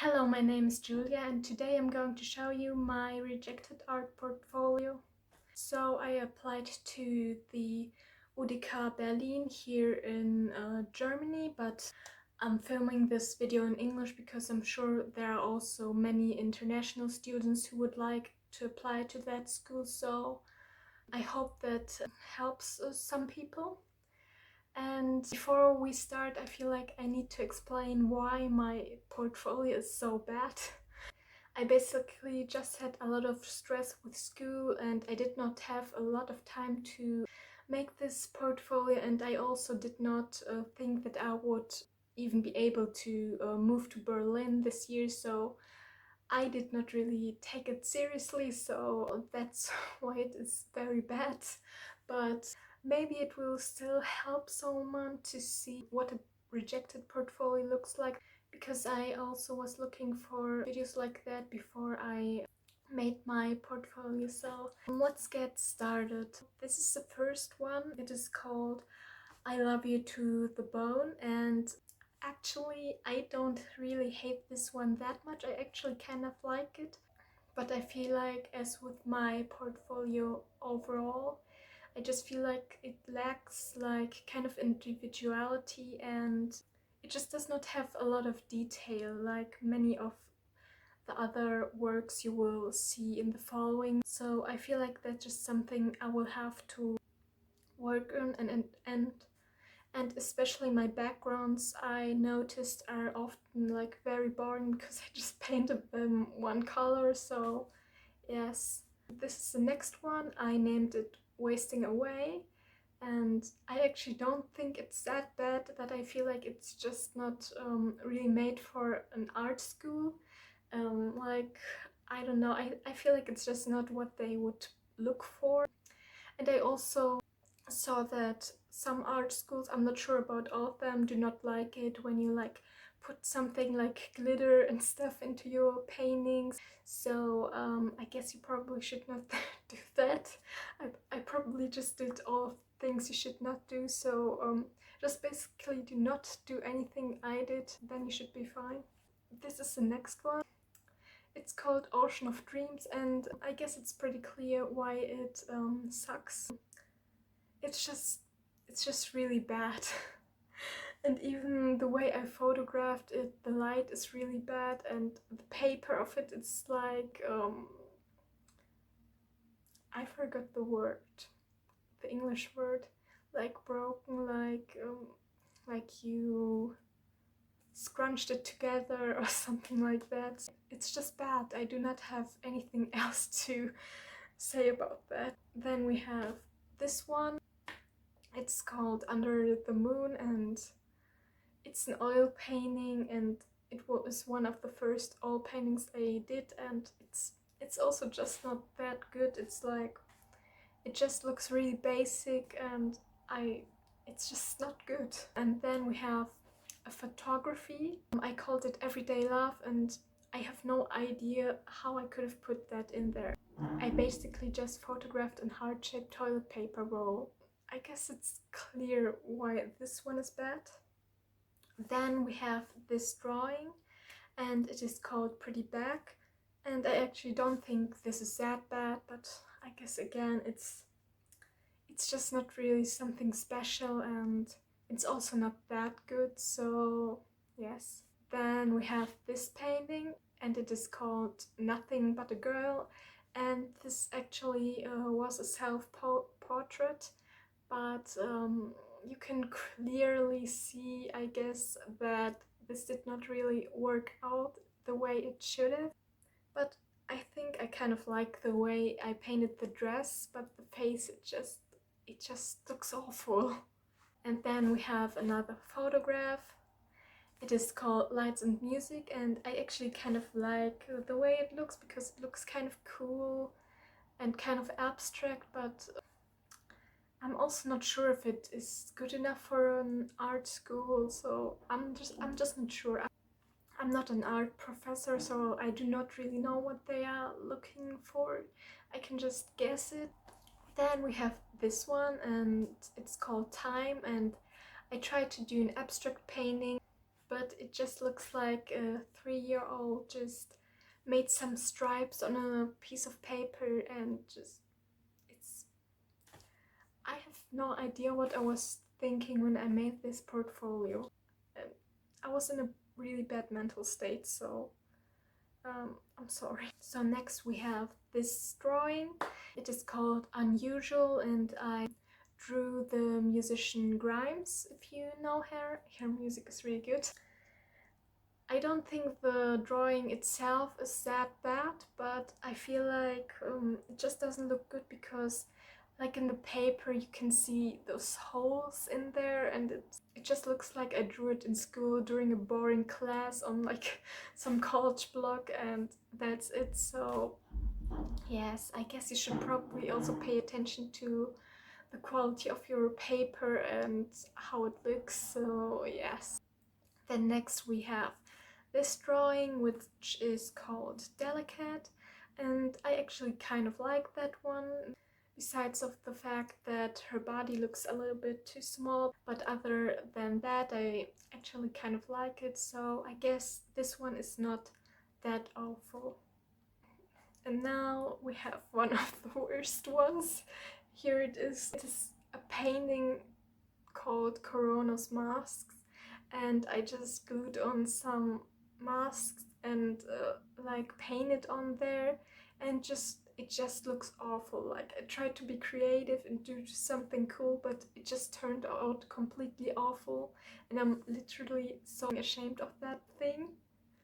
Hello, my name is Julia and today I'm going to show you my rejected art portfolio. So I applied to the UDK Berlin here in Germany, but I'm filming this video in English because I'm sure there are also many international students who would like to apply to that school, so I hope that helps some people. And before we start, I feel like I need to explain why my portfolio is so bad. I basically just had a lot of stress with school and I did not have a lot of time to make this portfolio, and I also did not think that I would even be able to move to Berlin this year, so I did not really take it seriously, so that's why it is very bad. But maybe it will still help someone to see what a rejected portfolio looks like, because I also was looking for videos like that before I made my portfolio. So let's get started. This is the first one. It is called I Love You to the Bone, and actually I don't really hate this one that much. I actually kind of like it, but I feel like, as with my portfolio overall, I just feel like it lacks like kind of individuality, and it just does not have a lot of detail like many of the other works you will see in the following. So I feel like that's just something I will have to work on, and especially my backgrounds, I noticed, are often like very boring because I just painted them one color. So yes, this is the next one. I named it Wasting Away, and I actually don't think it's that bad, but I feel like it's just not really made for an art school. Like, I don't know, I feel like it's just not what they would look for. And I also saw that some art schools, I'm not sure about all of them, do not like it when you like put something like glitter and stuff into your paintings. So I guess you probably should not do that. I probably just did all of things you should not do. So just basically do not do anything I did, then you should be fine. This is the next one. It's called Ocean of Dreams, and I guess it's pretty clear why it sucks. It's just really bad. And even the way I photographed it, the light is really bad, and the paper of it, it's like I forgot the word, the English word, like broken, like you scrunched it together or something like that. It's just bad. I do not have anything else to say about that. Then we have this one. It's called Under the Moon, and it's an oil painting, and it was one of the first oil paintings I did, and it's also just not that good. It's like, it just looks really basic, and it's just not good. And then we have a photography. I called it Everyday Love, and I have no idea how I could have put that in there. I basically just photographed a heart-shaped toilet paper roll. I guess it's clear why this one is bad. Then we have this drawing, and it is called Pretty Back, and I actually don't think this is that bad, but I guess again it's just not really something special, and it's also not that good, so yes. Then we have this painting, and it is called Nothing But a Girl, and this actually was a self-portrait, but you can clearly see, I guess, that this did not really work out the way it should have. But I think I kind of like the way I painted the dress, but the face, it just looks awful. And then we have another photograph. It is called Lights and Music, and I actually kind of like the way it looks because it looks kind of cool and kind of abstract, but I'm also not sure if it is good enough for an art school, so I'm just not sure. I'm not an art professor, so I do not really know what they are looking for. I can just guess it. Then we have this one, and it's called Time, and I tried to do an abstract painting, but it just looks like a 3-year-old just made some stripes on a piece of paper, and just I have no idea what I was thinking when I made this portfolio. And I was in a really bad mental state, so I'm sorry. So next we have this drawing. It is called Unusual, and I drew the musician Grimes. If you know her music is really good. I don't think the drawing itself is that bad, but I feel like it just doesn't look good because like in the paper you can see those holes in there, and it just looks like I drew it in school during a boring class on like some college blog, and that's it. So yes, I guess you should probably also pay attention to the quality of your paper and how it looks. So yes. Then next we have this drawing, which is called Delicate, and I actually kind of like that one, besides of the fact that her body looks a little bit too small, but other than that I actually kind of like it, so I guess this one is not that awful. And now we have one of the worst ones. Here it is. It is a painting called Corona's Masks, and I just glued on some masks and like painted on there, and it just looks awful. Like I tried to be creative and do something cool, but it just turned out completely awful, and I'm literally so ashamed of that thing.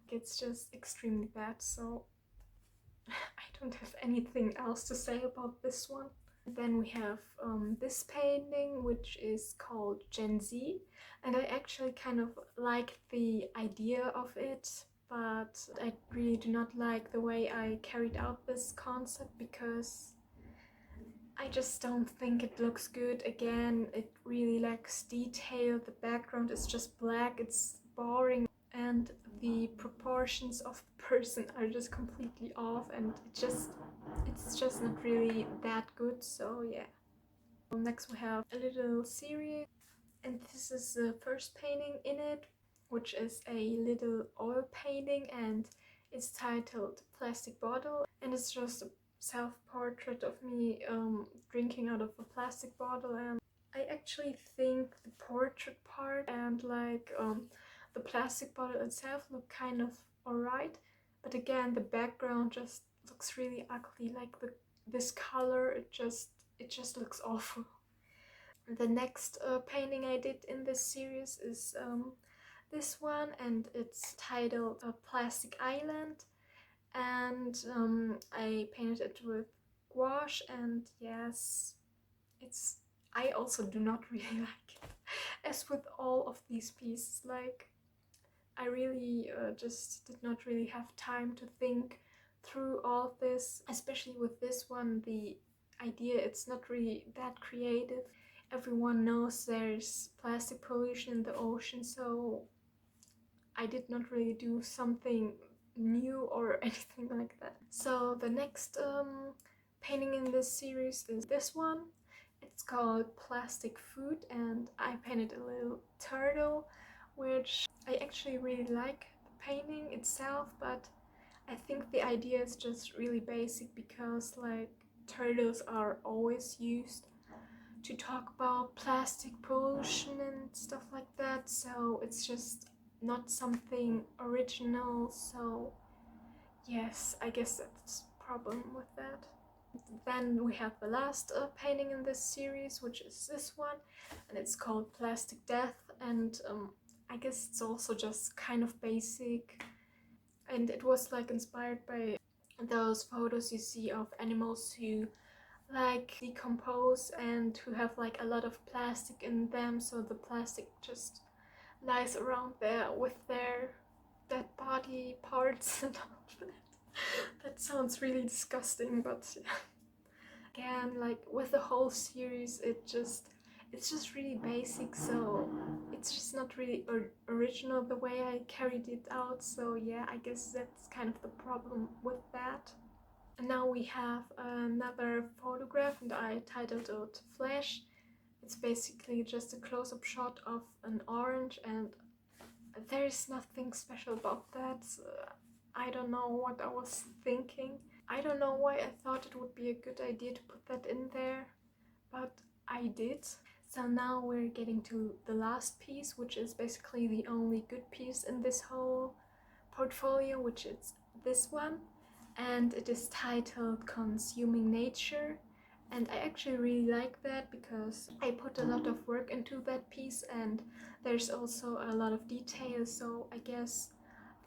It's just extremely bad, so I don't have anything else to say about this one. Then we have this painting, which is called Gen Z, and I actually kind of like the idea of it, but I really do not like the way I carried out this concept because I just don't think it looks good. Again, it really lacks detail. The background is just black, it's boring, and the proportions of the person are just completely off, and it's just not really that good. So yeah. Next we have a little series, and this is the first painting in it, which is a little oil painting, and it's titled Plastic Bottle, and it's just a self-portrait of me drinking out of a plastic bottle. And I actually think the portrait part and like the plastic bottle itself look kind of alright, but again the background just looks really ugly. Like this color, it just looks awful. The next painting I did in this series is this one, and it's titled Plastic Island, and I painted it with gouache, and yes, I also do not really like it. As with all of these pieces, like I really just did not really have time to think through all of this, especially with this one. The idea, it's not really that creative. Everyone knows there's plastic pollution in the ocean, so I did not really do something new or anything like that. So the next painting in this series is this one. It's called Plastic Food, and I painted a little turtle, which I actually really like the painting itself, but I think the idea is just really basic because like turtles are always used to talk about plastic pollution and stuff like that, so it's just not something original. So yes, I guess that's a problem with that. Then we have the last painting in this series, which is this one, and it's called Plastic Death, and I guess it's also just kind of basic, and it was like inspired by those photos you see of animals who like decompose and who have like a lot of plastic in them, so the plastic just lies around there with their dead body parts and all of that. That sounds really disgusting, but again, like with the whole series, it's just really basic, so it's just not really original the way I carried it out. So yeah, I guess that's kind of the problem with that. And now we have another photograph, and I titled it Flash. It's basically just a close-up shot of an orange, and there is nothing special about that. I don't know what I was thinking. I don't know why I thought it would be a good idea to put that in there, but I did. So now we're getting to the last piece, which is basically the only good piece in this whole portfolio, which is this one, and it is titled Consuming Nature. And I actually really like that because I put a lot of work into that piece, and there's also a lot of details, so I guess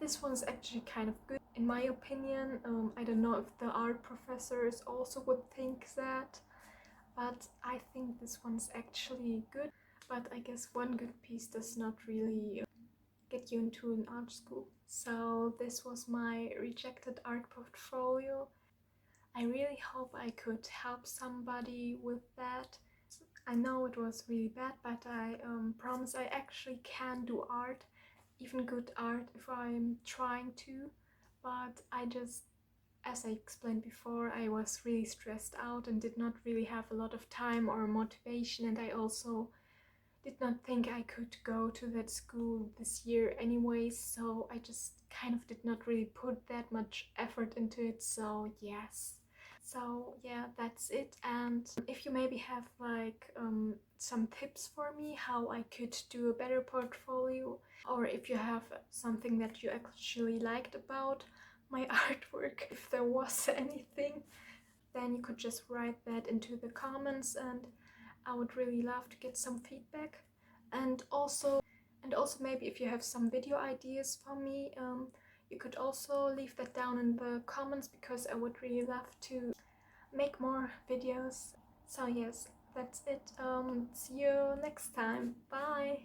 this one's actually kind of good in my opinion. I don't know if the art professors also would think that, but I think this one's actually good. But I guess one good piece does not really get you into an art school. So this was my rejected art portfolio. I really hope I could help somebody with that. I know it was really bad, but I promise I actually can do art, even good art, if I'm trying to. But I just, as I explained before, I was really stressed out and did not really have a lot of time or motivation, and I also did not think I could go to that school this year anyways, so I just kind of did not really put that much effort into it, so yes. So yeah, that's it. And if you maybe have like some tips for me how I could do a better portfolio, or if you have something that you actually liked about my artwork, if there was anything, then you could just write that into the comments, and I would really love to get some feedback. And also maybe if you have some video ideas for me, you could also leave that down in the comments, because I would really love to make more videos. So yes, that's it. See you next time. Bye.